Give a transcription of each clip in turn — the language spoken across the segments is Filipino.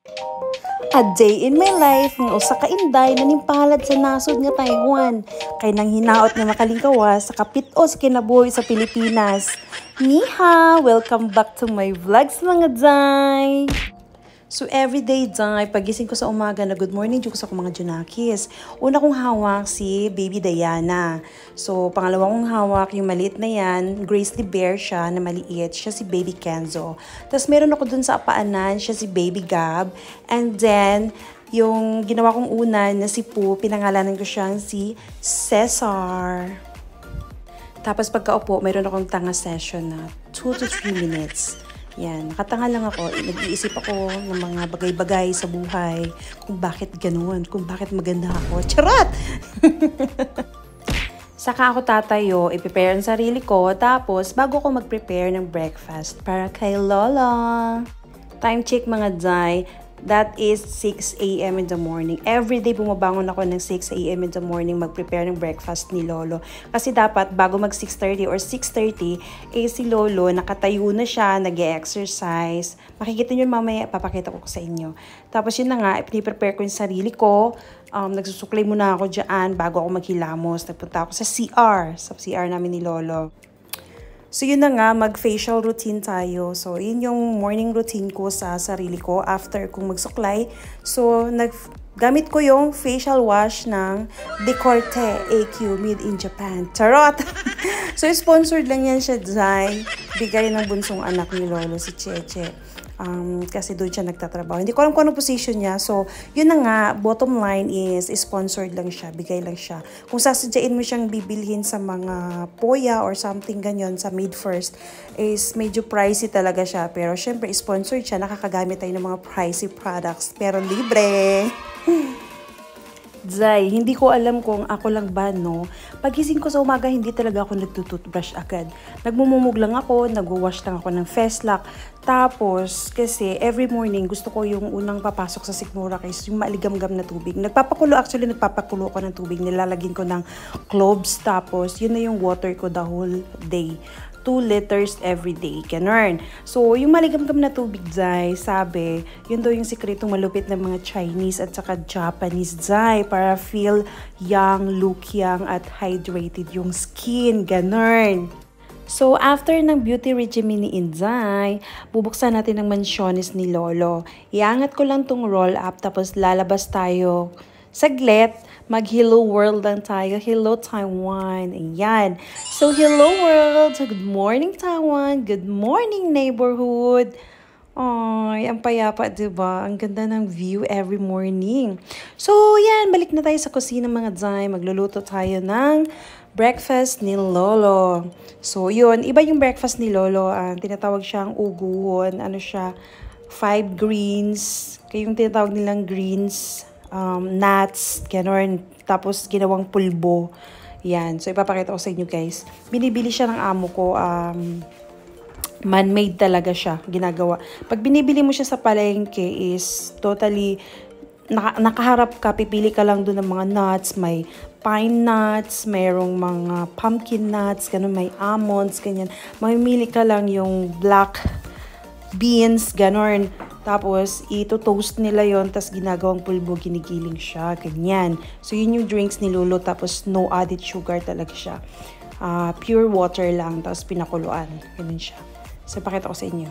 A day in my life nga usa ka inday nanimpalad sa nasod nga Taiwan kay nang hinaot nga makalingkawas sa kapit-o sa kinabuhi sa Pilipinas. Ni hao! Welcome back to my vlogs mga day! So everyday day, pagising ko sa umaga na good morning dito sa mga junakis. Una kong hawak si Baby Diana. So pangalawa kong hawak yung maliit na yan, Gracely Bear siya na maliit, siya si Baby Kenzo. Tapos meron ako dun sa apaanan, siya si Baby Gab. And then yung ginawa kong una na si Poo, pinangalanan ko siyang si Cesar. Tapos pagkaupo, mayroon akong tanga session na 2 to 3 minutes. Yan, nakatanga lang ako. Nag-iisip ako ng mga bagay-bagay sa buhay. Kung bakit ganoon, kung bakit maganda ako. Charot! Saka ako tatayo, i-prepare ang sarili ko. Tapos, bago ko mag-prepare ng breakfast para kay Lola. Time check mga day. That is 6 a.m. in the morning. Every day bumabangon ako ng 6 a.m. in the morning mag-prepare ng breakfast ni Lolo. Kasi dapat bago mag 6:30 or 6:30, si Lolo nakatayo na siya, nag-exercise. Makikita nyo mamaya, papakita ko sa inyo. Tapos yun na nga, piniprepare ko yung sarili ko. Nagsusuklay muna ako dyan bago ako maghilamos. Nagpunta ako sa CR namin ni Lolo. So yun na nga, mag-facial routine tayo. So yun yung morning routine ko sa sarili ko after kong magsuklay. So gamit ko yung facial wash ng Decorte AQ made in Japan. Charot! So sponsored lang yan siya, Zai. Bigay ng bunsong anak ni Lolo, si Cheche. Kasi doon siya nagtatrabaho. Hindi ko alam kung anong position niya. So, yun na nga, bottom line is, sponsored lang siya, bigay lang siya. Kung sasadyain mo siyang bibilhin sa mga Poya or something ganyan sa Made First, is medyo pricey talaga siya. Pero syempre, sponsored siya, nakakagamit tayo ng mga pricey products. Pero libre! Zay, hindi ko alam kung ako lang ba, no? Pagising ko sa umaga, hindi talaga ako nagtututbrush agad. Nagmumumog lang ako, nagwawash lang ako ng Feslock. Tapos, kasi every morning, gusto ko yung unang papasok sa sikmura is yung maaligamgam na tubig. Nagpapakulo ako ng tubig. Nilalagyan ko ng cloves. Tapos, yun na yung water ko the whole day. 2 liters every day. Ganun. So, yung maligamgam na tubig, Zay, sabi, yun daw yung sikretong malupit ng mga Chinese at saka Japanese, Zay, para feel young, look young, at hydrated yung skin. Ganun. So, after ng beauty regimen ni Inday, bubuksan natin ang mansyones ni Lolo. Iangat ko lang tong roll up, tapos lalabas tayo saglit. Mag-hello world lang tayo. Hello Taiwan. Ayan. So, hello world. Good morning Taiwan. Good morning neighborhood. Ay, ang payapa, diba? Ang ganda ng view every morning. So, yan. Balik na tayo sa kusina mga day. Magluluto tayo ng breakfast ni Lolo. So, yun. Iba yung breakfast ni Lolo. Tinatawag siyang uguhon. Ano siya? 5 greens. Kaya yung tinatawag nilang greens. Nuts, gano'n. Tapos, ginawang pulbo. Yan. So, ipapakita ko sa inyo, guys. Binibili siya ng amo ko. Man-made talaga siya. Ginagawa. Pag binibili mo siya sa palengke is totally nakaharap ka. Pipili ka lang doon ng mga nuts. May pine nuts. Mayroong mga pumpkin nuts. Gano'n. May almonds. Ganyan. Mamimili ka lang yung black beans. Gano'n. Tapos, ito-toast nila yon, tapos ginagawang pulbo, ginigiling siya, ganyan. So, yun yung drinks ni Lolo, tapos no added sugar talaga siya. Pure water lang, tapos pinakuluan. Ganun siya. So, pakita ko sa inyo.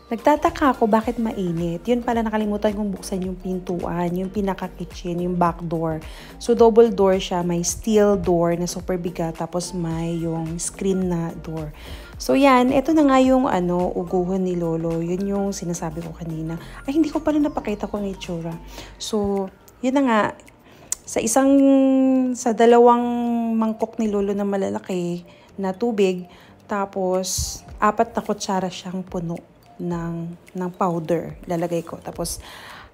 Nagtataka ako bakit mainit. Yun pala, nakalimutan kong buksan yung pintuan, yung pinaka-kitchen, yung back door. So, double door siya. May steel door na super bigat, tapos may yung screen na door. So, yan. Ito na nga yung uguhon ni Lolo. Yun yung sinasabi ko kanina. Ay, hindi ko pala napakita ko ang itsura. So, yun na nga. Sa dalawang mangkok ni Lolo na malalaki na tubig, tapos 4 na kutsara siyang puno ng powder. Lalagay ko. Tapos,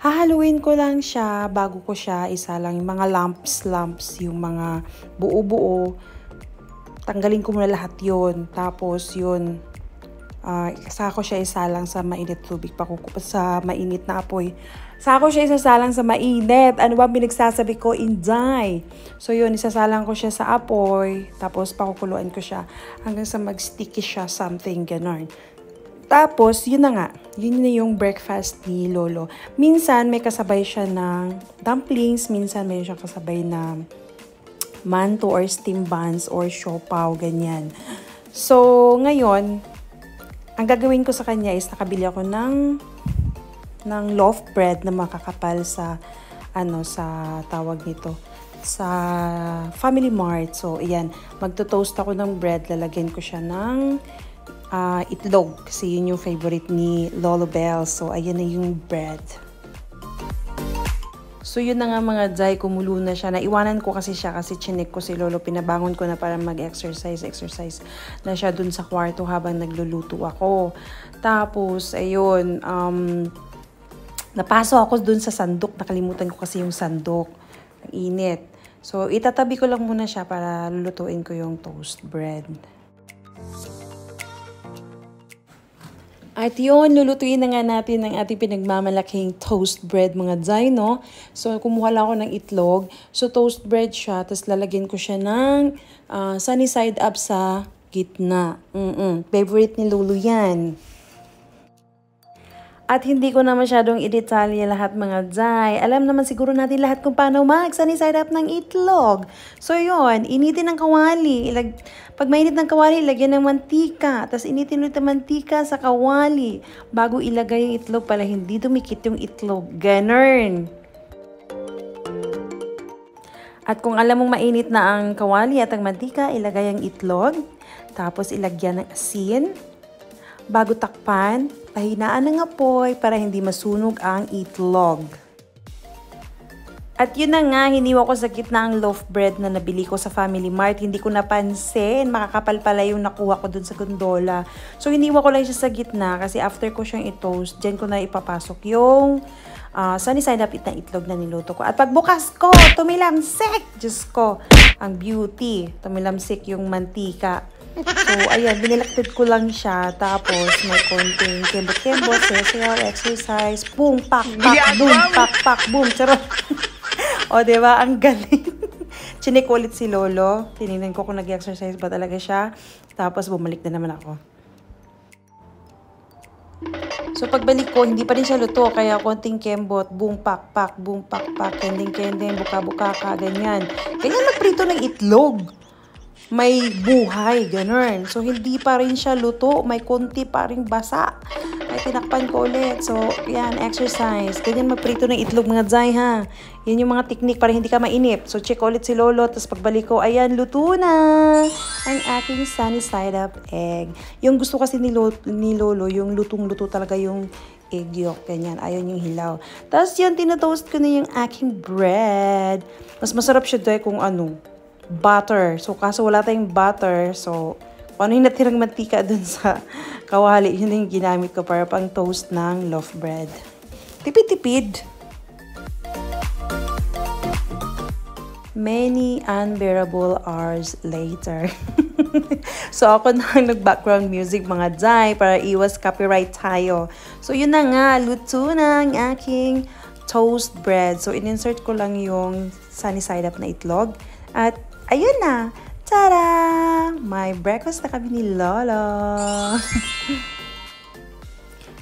hahaluin ko lang siya bago ko siya isalang yung mga lumps, yung mga buo-buo. Tanggalin ko muna lahat yun. Tapos yun, saka ko siya isalang sa mainit tubig. Sa mainit na apoy. Saka ko siya isasalang sa mainit. Ano ba pinagsasabi ko? Inday. So yun, isasalang ko siya sa apoy. Tapos pakukuluan ko siya hanggang sa mag-sticky siya, something ganon. Tapos, yun na nga. Yun na yung breakfast ni Lolo. Minsan, may kasabay siya ng dumplings. Minsan, may siya kasabay na manto or steam buns or siopaw, ganyan. So, ngayon, ang gagawin ko sa kanya is nakabili ako ng loaf bread na makakapal sa, sa tawag nito, sa Family Mart. So, ayan, magto-toast ako ng bread. Lalagyan ko siya ng itlog kasi yun yung favorite ni Lolo Bell. So, ayan na yung bread. So, yun na nga mga Jai, kumulo na siya. Naiwanan ko kasi siya kasi chinek ko si Lolo. Pinabangon ko na para mag-exercise na siya dun sa kwarto habang nagluluto ako. Tapos, ayun, napaso ako dun sa sandok. Nakalimutan ko kasi yung sandok. Ang init. So, itatabi ko lang muna siya para lulutuin ko yung toast bread. At yun, lulutuin na nga natin ang ating pinagmamalaking toast bread mga Jai, no? So, kumuha lang ako ng itlog. So, toast bread siya. Tapos, lalagyan ko siya ng sunny side up sa gitna. Favorite ni Lolo yan. At hindi ko na masyadong i-detalye lahat mga Jai. Alam naman siguro natin lahat kung paano mag-sunny side up ng itlog. So yun, initin ng kawali. Pag mainit ng kawali, ilagyan ng mantika. Tapos initin ulit ang mantika sa kawali. Bago ilagay yung itlog para hindi dumikit yung itlog. Ganun. At kung alam mong mainit na ang kawali at ang mantika, ilagay ang itlog. Tapos ilagyan ng asin. Bago takpan, pahinaan ng apoy para hindi masunog ang itlog. At yun na nga, hiniwa ko sa gitna ang loaf bread na nabili ko sa Family Mart. Hindi ko napansin, makakapal pala yung nakuha ko dun sa gondola. So, hiniwa ko lang siya sa gitna kasi after ko siyang i-toast, dyan ko na ipapasok yung sunny side up na itlog na niluto ko. At pagbukas ko, tumilamsik! Diyos ko, ang beauty. Tumilamsik yung mantika. So, ayan, binilakted ko lang siya. Tapos, may konting kembot-kembot, sayaw, exercise, boom, pak, pak, boom, pak, pak, boom. Charot. O, diba? Ang galing. Chinek ulit si Lolo. Tinignan ko kung nag-exercise ba talaga siya. Tapos, bumalik na naman ako. So, pagbalik ko, hindi pa rin siya luto. Kaya, konting kembot, boom, pak, pak, boom, pak, pak, kending, buka-buka ka, ganyan. Ganyan magprito ng itlog. May buhay, ganun. So, hindi pa rin siya luto. May konti pa rin basa. Ay, tinakpan ko ulit. So, yan, exercise. Ganyan magprito ng itlog mga Jai, ha. Yan yung mga technique para hindi ka mainip. So, check ulit si Lolo. Tapos, pagbalik ko, ayan, luto na ang aking sunny side up egg. Yung gusto kasi ni Lolo, yung lutong-luto talaga yung egg yolk, ganyan. Ayaw yung hilaw. Tapos, yun, tinatoast ko na yung aking bread. Mas masarap siya dahil kung butter. So, kaso wala tayong butter. So, kung ano yung natirang mantika dun sa kawali, yun yung ginamit ko para pang toast ng loaf bread. Tipid-tipid. Many unbearable hours later. So, ako na nag-background music mga Jai para iwas copyright tayo. So, yun na nga. Luto na ang aking toast bread. So, in-insert ko lang yung sunny side up na itlog. At ayun na! Tada! May breakfast na kami ni Lolo.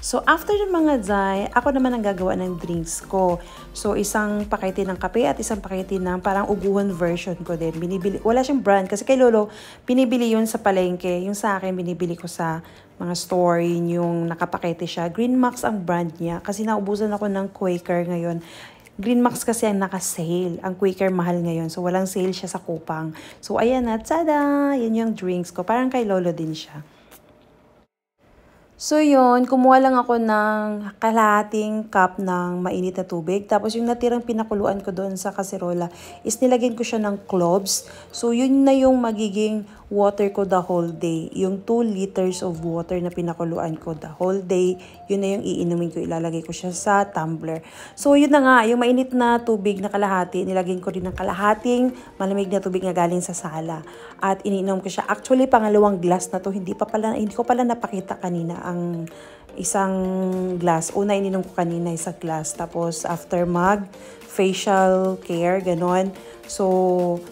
So, after ng mga Jai, ako naman ang gagawa ng drinks ko. So, isang pakete ng kape at isang pakete ng parang uguhan version ko din. Binibili, wala siyang brand kasi kay Lolo, binibili yun sa palengke. Yung sa akin, binibili ko sa mga store, yung nakapakete siya. Green Max ang brand niya kasi naubusan ako ng Quaker ngayon. Green Max kasi ang naka-sale. Ang Quaker mahal ngayon. So, walang sale siya sa Kupang. So, ayan na. Tada! Yan yung drinks ko. Parang kay Lolo din siya. So, yun. Kumuha lang ako ng kalahating cup ng mainit na tubig. Tapos, yung natirang pinakuluan ko doon sa kaserola is nilagyan ko siya ng cloves. So, yun na yung magiging water ko the whole day. Yung 2 liters of water na pinakuluan ko the whole day, yun na yung iinumin ko. Ilalagay ko siya sa tumbler. So, yun na nga. Yung mainit na tubig na kalahati, nilagyan ko rin ng kalahating malamig na tubig na galing sa sala. At iniinom ko siya. Actually, pangalawang glass na to. Hindi ko pala napakita kanina ang isang glass. Una, ininom ko kanina isang glass. Tapos, after facial care, ganon. So,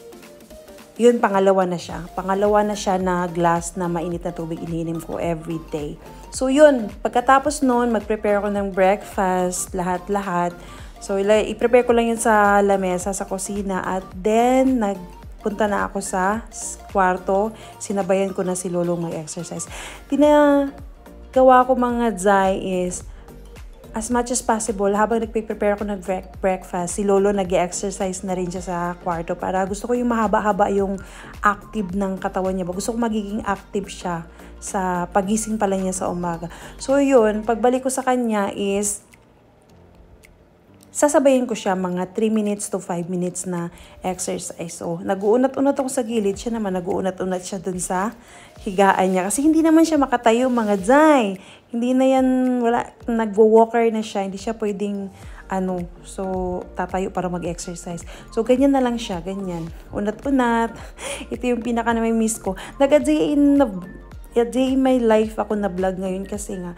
Yun, pangalawa na siya. Pangalawa na siya na glass na mainit na tubig iniinom ko every day. So yun, pagkatapos nun, mag-prepare ako ng breakfast, lahat-lahat. So i-prepare ko lang yun sa lamesa, sa kusina. At then, nagpunta na ako sa kwarto. Sinabayan ko na si Lolo mag-exercise. Gawa ko mga Zai is, as much as possible, habang nagpe-prepare ako ng breakfast, si Lolo nag-exercise na rin siya sa kwarto para gusto ko yung mahaba-haba yung active ng katawan niya. Gusto ko magiging active siya sa pagising pala niya sa umaga. So yun, pagbalik ko sa kanya is, sasabayin ko siya mga 3 minutes to 5 minutes na exercise. So, nag-uunat-unat ako sa gilid. Siya naman, nag-uunat-unat siya dun sa higaan niya. Kasi hindi naman siya makatayo, mga Zai. Hindi na yan, nagwo-walker na siya. Hindi siya pwedeng, so, tatayo para mag-exercise. So, ganyan na lang siya, ganyan. Unat-unat. Ito yung pinaka na may miss ko. Nag-a-day in my life ako na vlog ngayon kasi nga,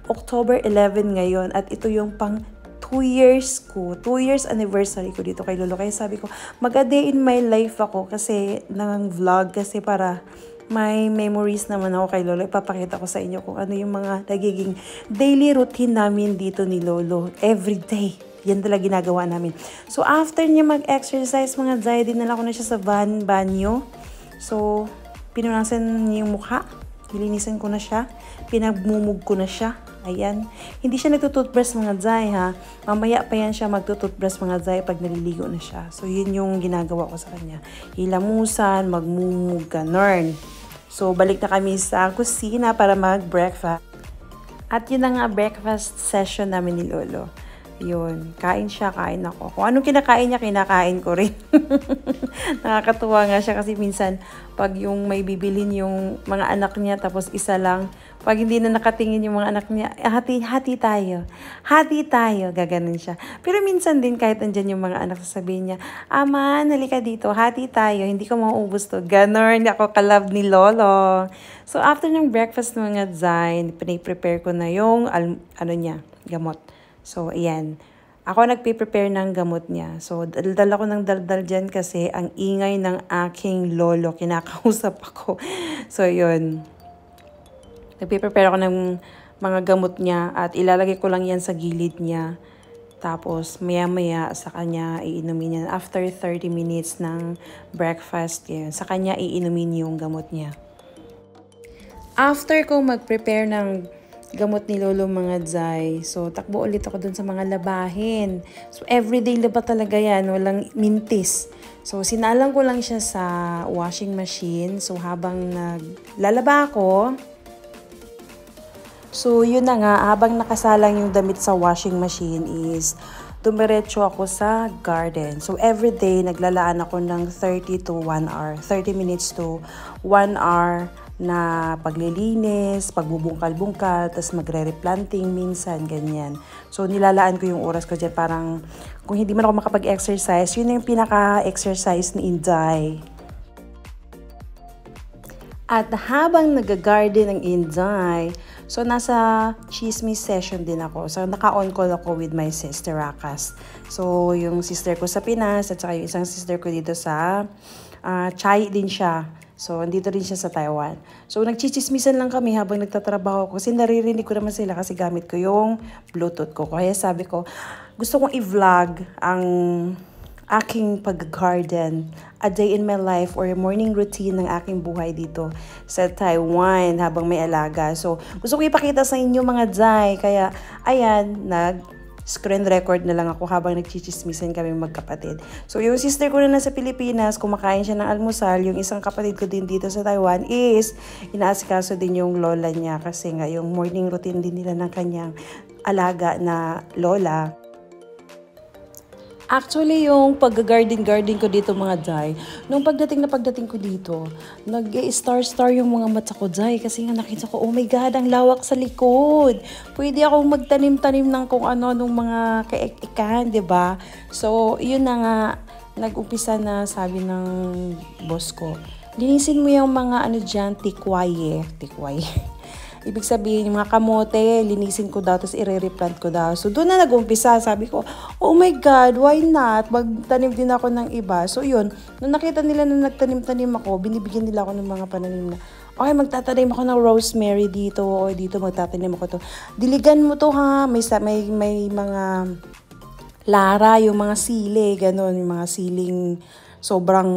October 11 ngayon. At ito yung pang 2 years ko, 2 years anniversary ko dito kay Lolo. Kaya sabi ko, mag-a-day in my life ako kasi ng vlog kasi para may memories naman ako kay Lolo. Ipapakita ko sa inyo kung ano yung mga nagiging daily routine namin dito ni Lolo. Every day. Yan talaga ginagawa namin. So, after niya mag-exercise, mga Zai, dinala ko na siya sa banyo. So, pinunasan niya yung mukha. Nilinisan ko na siya. Pinagmumug ko na siya. Ayan. Hindi siya nagtututbrush mga Zai, ha. Mamaya pa yan siya magtututbrush mga Zai pag naliligo na siya. So, yun yung ginagawa ko sa kanya. Hilamusan, magmumug, ganon. So, balik na kami sa kusina para mag-breakfast. At yun na nga breakfast session namin ni Lolo. Yun, kain siya, kain ako. Kung anong kinakain niya, kinakain ko rin. Nakakatuwa nga siya kasi minsan, pag yung may bibilin yung mga anak niya, tapos isa lang, pag hindi na nakatingin yung mga anak niya, hati tayo. Hati tayo, gaganon siya. Pero minsan din, kahit andyan yung mga anak, sasabihin niya, Ama, halika dito, hati tayo, hindi ko mauubos to. Ganon, ako kalab ni Lolo. So, after ng breakfast mga Zai, prepare ko na yung, gamot. So, ayan. Ako nagpe-prepare ng gamot niya. So, daldal ako ng daldal dyan kasi ang ingay ng aking lolo. Kinakausap ako. So, yun. Nagpe-prepare ako ng mga gamot niya at ilalagay ko lang yan sa gilid niya. Tapos, maya-maya sa kanya iinumin niya. After 30 minutes ng breakfast, yun, sa kanya iinumin yung gamot niya. After ko mag-prepare ng gamot ni Lolo mga Zai. So, takbo ulit ako dun sa mga labahin. So, everyday laba talaga yan. Walang mintis. So, sinalang ko lang siya sa washing machine. So, habang naglalaba ako, so, yun na nga. Habang nakasalang yung damit sa washing machine is dumiretso ako sa garden. So, everyday naglalaan ako ng 30 to 1 hour. 30 minutes to 1 hour na paglilinis, pagbubungkal-bungkal, tapos magre-replanting minsan, ganyan. So, nilalaan ko yung oras ko dyan. Parang, kung hindi man ako makapag-exercise, yun na yung pinaka-exercise ni Inday. At habang nag-garden ng Inday, so, nasa chismis session din ako. So, naka-on call ako with my sister, Rakas. So, yung sister ko sa Pinas, at saka yung isang sister ko dito sa Chai din siya. So, andito rin siya sa Taiwan. So, nagchichismisan lang kami habang nagtatrabaho ko. Kasi naririnig ko naman sila kasi gamit ko yung Bluetooth ko. Kaya sabi ko, gusto kong i-vlog ang aking pag-garden, a day in my life or a morning routine ng aking buhay dito sa Taiwan habang may alaga. So, gusto ko ipakita sa inyo mga Zai. Kaya, ayan, screen record na lang ako habang nagchichismisan kami magkapatid. So, yung sister ko na nasa Pilipinas, kumakain siya ng almusal. Yung isang kapatid ko din dito sa Taiwan is inaasikaso din yung lola niya kasi nga yung morning routine din nila ng kanyang alaga na lola. Actually, yung pag-garden ko dito mga Zai, nung pagdating ko dito, nag-star yung mga mata ko Zai kasi nga nakita ko, oh my God, ang lawak sa likod. Pwede akong magtanim-tanim ng kung ano nung mga kaek-ikan, diba? So, yun na nga, nag-umpisa na sabi ng boss ko, linisin mo yung mga ano dyan, tikwaye. Ibig sabihin, yung mga kamote, linisin ko daw, tapos i-replant ko daw. So, doon na nag-umpisa. Sabi ko, oh my God, why not? Magtanim din ako ng iba. So, yun. Nung nakita nila na nagtanim-tanim ako, binibigyan nila ako ng mga pananim na, okay, magtatanim ako ng rosemary dito, o dito magtatanim ako to. Diligan mo to ha, may mga lara, yung mga sili, ganun, yung mga siling sobrang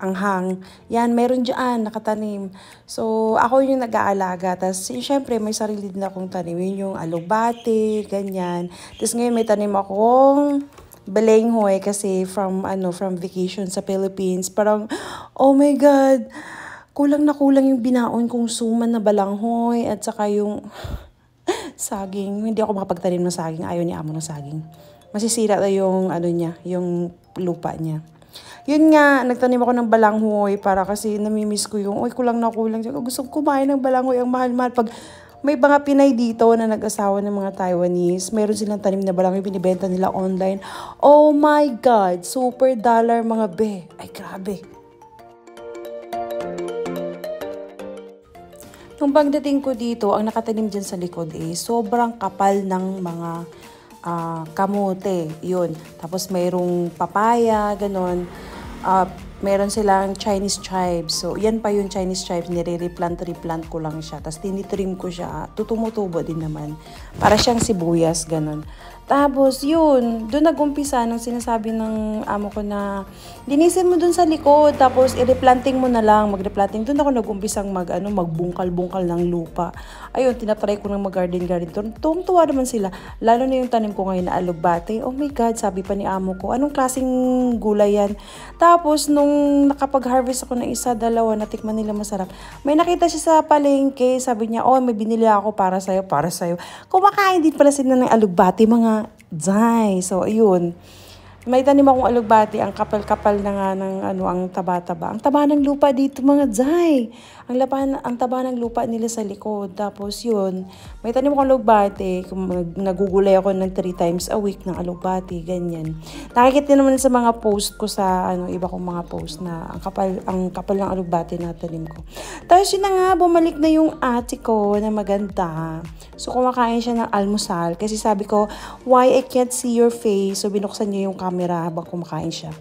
anghang. Yan, meron dyan, nakatanim. So, ako yung nag-aalaga. Tapos, syempre, may sarili din akong tanim. Yun yung alugbate, ganyan. Tapos ngayon, may tanim akong balenghoy kasi from vacation sa Philippines. Parang, oh my God, kulang na kulang yung binaon kong suman na balanghoy at saka yung saging. Hindi ako makapagtanim ng saging. Ayaw ni amo ng saging. Masisira na yung yung lupa niya. Yun nga, nagtanim ako ng balanghoy para kasi namimiss ko yung, kulang na kulang. Gusto ko kumain ng balanghoy, ang mahal-mahal. Pag may mga Pinay dito na nag-asawa ng mga Taiwanese, meron silang tanim na balanghoy, binibenta nila online. Oh my God, super dollar mga be. Ay, grabe. Nung pagdating ko dito, ang nakatanim dyan sa likod sobrang kapal ng mga kamote. Yun. Tapos mayroong papaya, ganon. Meron silang Chinese chives. So, yan pa yung Chinese chives. Nire-replant ko lang siya. Tapos tinitrim ko siya. Tutumutubo din naman. Para siyang sibuyas, ganon. Tapos, yun, doon nag-umpisa nung sinasabi ng amo ko na linisin mo doon sa likod, tapos i-replanting mo na lang, mag-replanting. Doon ako nag-umpisang magbungkal-bungkal ng lupa. Ayun, tinatry ko ng mag-garden. Tuwang-tuwa naman sila. Lalo na yung tanim ko ngayon na alugbate. Oh my God, sabi pa ni amo ko, anong klaseng gulay yan? Tapos, nung nakapag-harvest ako ng isa, dalawa, natikman nila masarap. May nakita siya sa palengke, sabi niya, oh, may binili ako para sa'yo. Kumakain din pala sila ng alugbate, mga Zay. So, ayun. May tanim akong alugbati, ang kapal-kapal na nga ng ang taba-taba. Ang taba ng lupa dito mga Zay. Ang taba ng lupa nila sa likod. Tapos yun, may tanim akong alugbati. Nagugulay ako ng 3 times a week ng alugbati, ganyan. Nakikita naman sa mga post ko sa iba kong mga post na ang kapal ng alugbati na tanim ko. Tapos yun na nga, bumalik na yung ate ko na maganda. So kumakain siya ng almusal kasi sabi ko, why I can't see your face? So binuksan niya yung camera habang kumakain siya.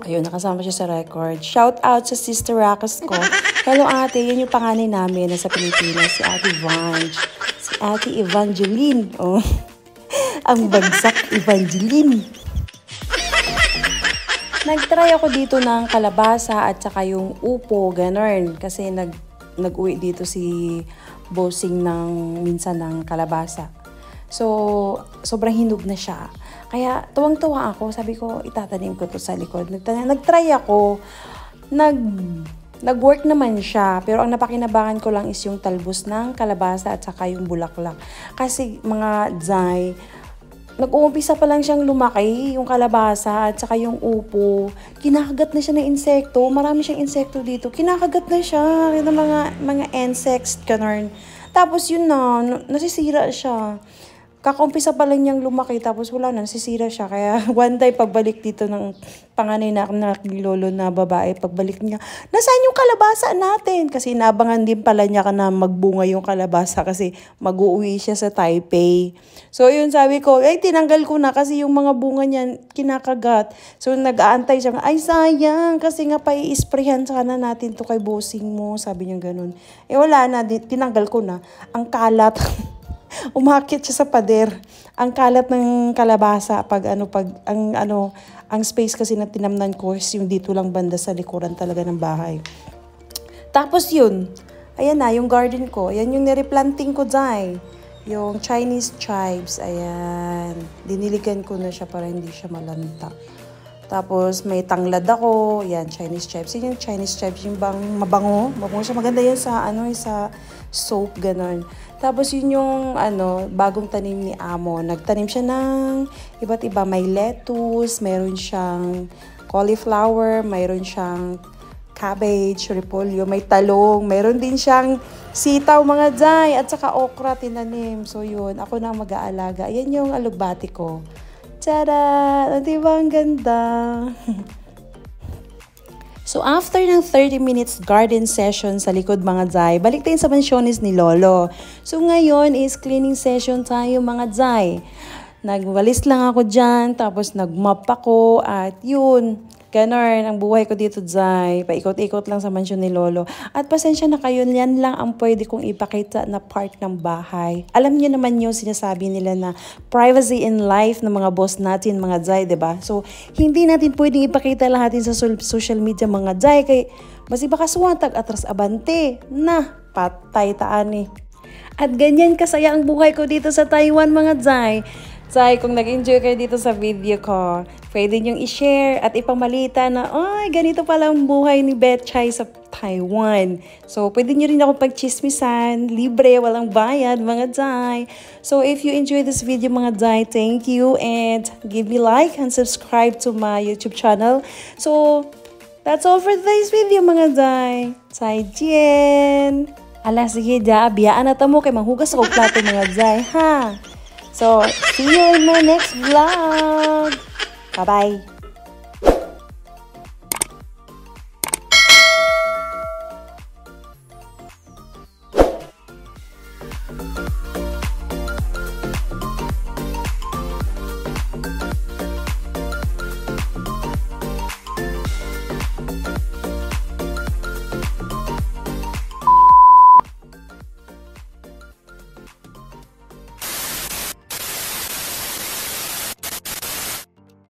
Ayun, nakasama siya sa record. Shout out sa sister Rakas ko. Hello ate, yan yung panganay namin na sa Pilipinas, si Ate Vange. Si Ate Evangeline. Oh. Ang bagsak Evangeline. Nag-try ako dito ng kalabasa at saka yung upo, ganun. Kasi nag-uwi dito si bossing minsan ng kalabasa. So, sobrang hinog na siya. Kaya, tuwang-tuwa ako. Sabi ko, itatanim ko to sa likod. Nag-try ako. Nag-work naman siya. Pero ang napakinabangan ko lang is yung talbos ng kalabasa at saka yung bulaklak. Kasi, mga Zay, nag-uumpisa pa lang siyang lumaki, yung kalabasa at saka yung upo. Kinakagat na siya ng insekto. Marami siyang insekto dito. Kinakagat na siya ng mga insects, ganun. Tapos yun na, nasisira siya. Kakaumpisa pa lang niyang lumaki, tapos wala na, nasisira siya. Kaya one day, pagbalik dito ng panganay na lolo na babae, pagbalik niya, nasaan yung kalabasa natin? Kasi inabangan din pala niya na magbunga yung kalabasa kasi mag-uwi siya sa Taipei. So yun, sabi ko, tinanggal ko na kasi yung mga bunga niyan kinakagat. So nag-aantay siya, ay sayang, kasi nga pa i-sprayhan sana natin to kay bossing mo. Sabi niya ganun. Wala na, tinanggal ko na. Ang kalat. Umakit siya sa pader. Ang kalat ng kalabasa ang space kasi na tinamnan ko is yung dito lang banda sa likuran talaga ng bahay. Tapos yun, ayan na, yung garden ko. Ayan yung nireplanting ko dyan. Yung Chinese chives, ayan. Diniligan ko na siya para hindi siya malanta. Tapos may tanglad ako, yan, Chinese chives. Yun yung Chinese chives, yung mabango. Mabango siya, maganda yan sa soap, ganon. Tapos yun yung bagong tanim ni Amo. Nagtanim siya ng iba't iba. May lettuce, mayroon siyang cauliflower, mayroon siyang cabbage, repolyo, may talong, mayroon din siyang sitaw mga Zay, at saka okra tinanim. So yun, ako na mag-aalaga. Ayan yung alugbati ko. Tada! Diba ang ganda? So after ng 30 minutes garden session sa likod mga Zay, balik tayo sa mansyones ni Lolo. So ngayon is cleaning session tayo mga Zay. Nagwalis lang ako dyan, tapos nagmap ako at yun. Ganon ang buhay ko dito, Zay. Paikot-ikot lang sa mansyon ni Lolo. At pasensya na kayo, yan lang ang pwede kong ipakita na part ng bahay. Alam niyo naman yung sinasabi nila na privacy in life ng mga boss natin, mga Zay, diba? So, hindi natin pwedeng ipakita lahat sa social media, mga Zay. Kay, basi baka suwantag atras abante. Na, patay taan eh. At ganyan kasaya ang buhay ko dito sa Taiwan, mga Zay. Zay, kung nag-enjoy kayo dito sa video ko, pwede niyong i-share at ipamalita na, ay, ganito pala ang buhay ni Betchay sa Taiwan. So, pwede niyo rin ako pagchismisan, libre, walang bayad, mga Zay. So, if you enjoy this video, mga Zay, thank you and give me like and subscribe to my YouTube channel. So, that's all for today's video, mga Zay. Zaijian! Ala, sige, biyaan na tamo kay manghugas ako plato, mga Zay, ha? So, see you in my next vlog. Bye-bye.